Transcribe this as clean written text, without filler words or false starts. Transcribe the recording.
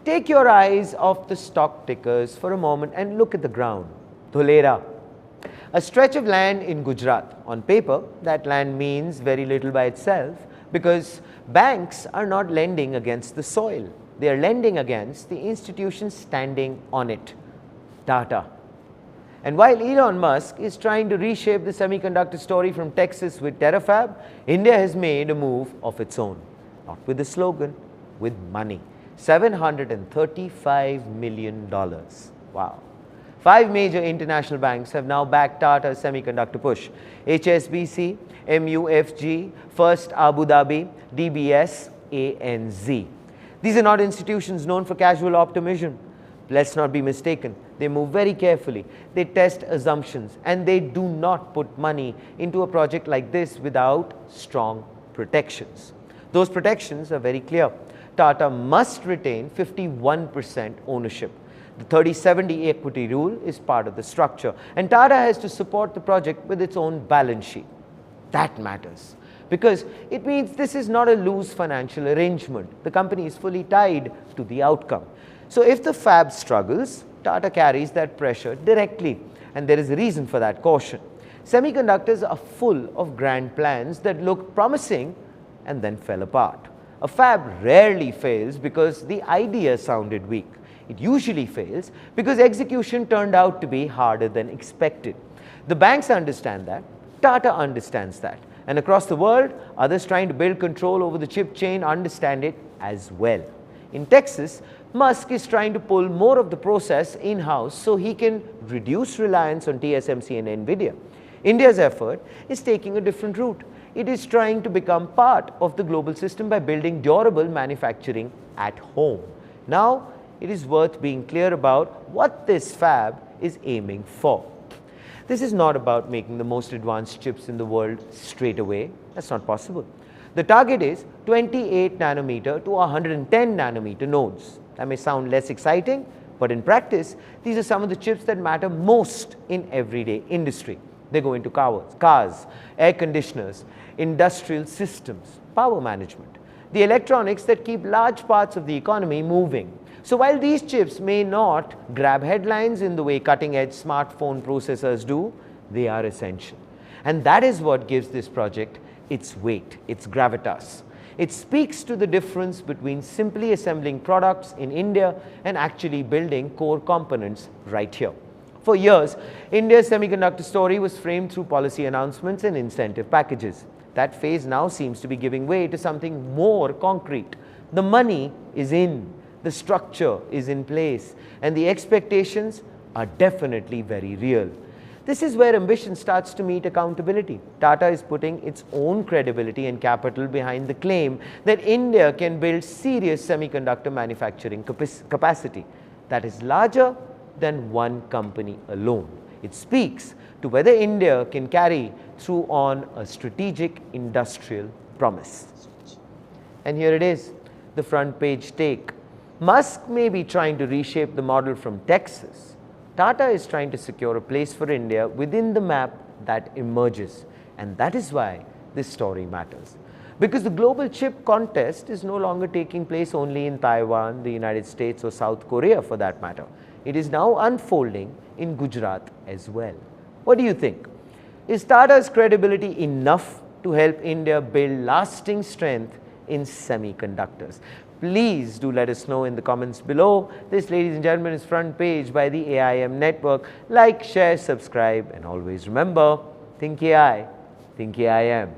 Take your eyes off the stock tickers for a moment and look at the ground. Dholera, a stretch of land in Gujarat. On paper, that land means very little by itself because banks are not lending against the soil. They are lending against the institutions standing on it. Tata. And while Elon Musk is trying to reshape the semiconductor story from Texas with Terafab, India has made a move of its own. Not with a slogan, with money. $735 million. Wow. 5 major international banks have now backed Tata's semiconductor push. HSBC, MUFG, First Abu Dhabi, DBS, ANZ. These are not institutions known for casual optimism. Let's not be mistaken. They move very carefully. They test assumptions and they do not put money into a project like this without strong protections. Those protections are very clear. Tata must retain 51% ownership. The 30-70 equity rule is part of the structure, and Tata has to support the project with its own balance sheet. That matters because it means this is not a loose financial arrangement. The company is fully tied to the outcome. So if the fab struggles, Tata carries that pressure directly, and there is a reason for that caution. Semiconductors are full of grand plans that looked promising and then fell apart. A fab rarely fails because the idea sounded weak. It usually fails because execution turned out to be harder than expected. The banks understand that, Tata understands that, and across the world, others trying to build control over the chip chain understand it as well. In Texas, Musk is trying to pull more of the process in-house so he can reduce reliance on TSMC and NVIDIA. India's effort is taking a different route. It is trying to become part of the global system by building durable manufacturing at home. Now, it is worth being clear about what this fab is aiming for. This is not about making the most advanced chips in the world straight away. That's not possible. The target is 28 nanometer to 110 nanometer nodes. That may sound less exciting, but in practice, these are some of the chips that matter most in everyday industry. They go into cars, air conditioners, industrial systems, power management, the electronics that keep large parts of the economy moving. So while these chips may not grab headlines in the way cutting-edge smartphone processors do, they are essential. And that is what gives this project its weight, its gravitas. It speaks to the difference between simply assembling products in India and actually building core components right here. For years, India's semiconductor story was framed through policy announcements and incentive packages. That phase now seems to be giving way to something more concrete. The money is in, the structure is in place, and the expectations are definitely very real. This is where ambition starts to meet accountability. Tata is putting its own credibility and capital behind the claim that India can build serious semiconductor manufacturing capacity that is larger than one company alone. It speaks to whether India can carry through on a strategic industrial promise. And here it is, the front page take. Musk may be trying to reshape the model from Texas. Tata is trying to secure a place for India within the map that emerges. And that is why this story matters. Because the global chip contest is no longer taking place only in Taiwan, the United States, or South Korea for that matter. It is now unfolding in Gujarat as well. What do you think? Is Tata's credibility enough to help India build lasting strength in semiconductors? Please do let us know in the comments below. This, ladies and gentlemen, is Front Page by the AIM Network. Like, share, subscribe, and always remember, think AI, think AIM.